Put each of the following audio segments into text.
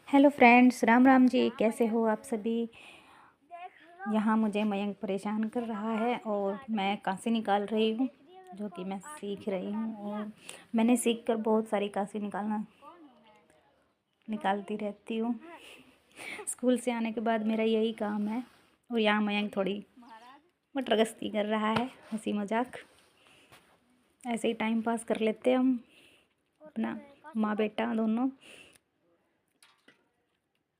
Hello friends, Ram Ram ji. कैसे हो आप सभी। यहाँ मुझे मयंक परेशान कर रहा है और मैं कांसी निकाल रही हूँ, जो कि मैं सीख रही हूँ। और मैंने सीख कर बहुत सारी कांसी निकालती रहती हूँ। स्कूल से आने के बाद मेरा यही काम है। और यहाँ मयंक थोड़ी मटरगस्ती कर रहा है, हंसी मजाक। ऐसे ही टाइम पास कर लेते हैं हम अपना, माँ बेटा दोनों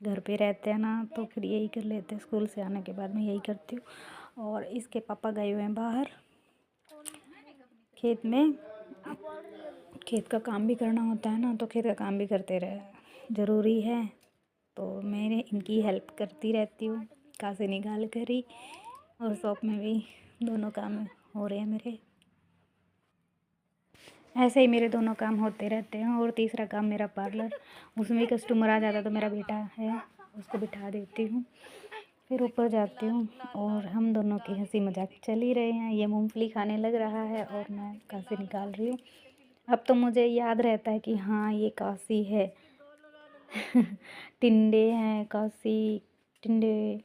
घर पे रहते हैं ना, तो फिर यही कर लेते हैं। स्कूल से आने के बाद मैं यही करती हूँ। और इसके पापा गए हुए हैं बाहर खेत में। खेत का काम भी करना होता है ना, तो खेत का काम भी करते रहे ज़रूरी है। तो मैं इनकी हेल्प करती रहती हूँ, कासे निकाल कर ही। और शॉप में भी दोनों काम हो रहे हैं मेरे। ऐसे ही मेरे दोनों काम होते रहते हैं। और तीसरा काम मेरा पार्लर, उसमें कस्टमर आ जाता है तो मेरा बेटा है, उसको बिठा देती हूँ, फिर ऊपर जाती हूँ। और हम दोनों की हंसी मजाक चल ही रहे हैं। ये मूंगफली खाने लग रहा है और मैं कासी निकाल रही हूँ। अब तो मुझे याद रहता है कि हाँ, ये कासी है। टिंडे हैं, कासी, टिंडे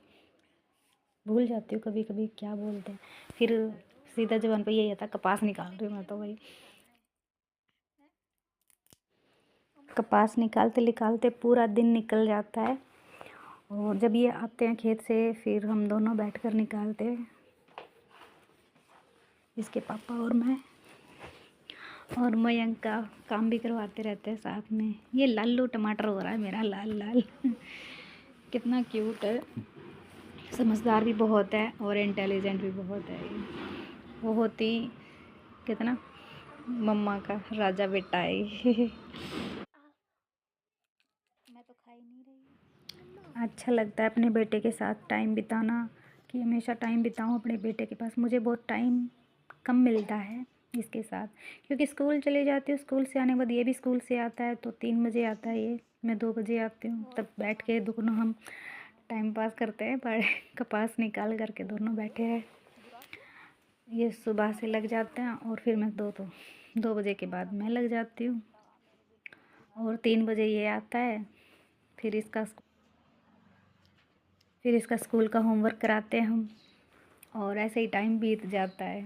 भूल जाती हूँ कभी कभी क्या बोलते हैं। फिर सीधा जबान पे यही आता, कपास निकाल रही हूँ मैं तो भाई। कपास निकालते निकालते पूरा दिन निकल जाता है। और जब ये आते हैं खेत से, फिर हम दोनों बैठकर निकालते हैं, इसके पापा और मैं। और मयंक का काम भी करवाते रहते हैं साथ में। ये लालू टमाटर हो रहा है मेरा, लाल लाल। कितना क्यूट है, समझदार भी बहुत है और इंटेलिजेंट भी बहुत है। बहुत ही, कितना मम्मा का राजा बेटा है ये। मैं तो खा ही नहीं रही। अच्छा लगता है अपने बेटे के साथ टाइम बिताना, कि हमेशा टाइम बिताऊं अपने बेटे के पास। मुझे बहुत टाइम कम मिलता है इसके साथ, क्योंकि स्कूल चले जाती हूँ। स्कूल से आने के बाद ये भी स्कूल से आता है, तो 3 बजे आता है ये, मैं 2 बजे आती हूँ। तब बैठ के दोनों हम टाइम पास करते हैं। पर कपास निकाल करके दोनों बैठे हैं। ये सुबह से लग जाते हैं और फिर मैं 2 बजे के बाद मैं लग जाती हूँ। और 3 बजे ये आता है, फिर इसका स्कूल का होमवर्क कराते हैं हम। और ऐसे ही टाइम बीत जाता है।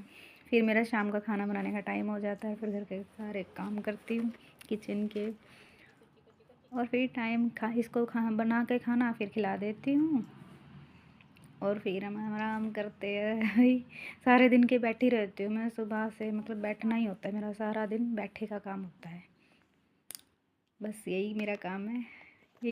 फिर मेरा शाम का खाना बनाने का टाइम हो जाता है। फिर घर के सारे काम करती हूँ किचन के। और फिर इसको खाना बना के खाना फिर खिला देती हूँ। और फिर हम आराम करते हैं। भाई सारे दिन के बैठी रहती हूँ मैं, सुबह से मतलब बैठना ही होता है मेरा, सारा दिन बैठे का काम होता है। बस यही मेरा काम है।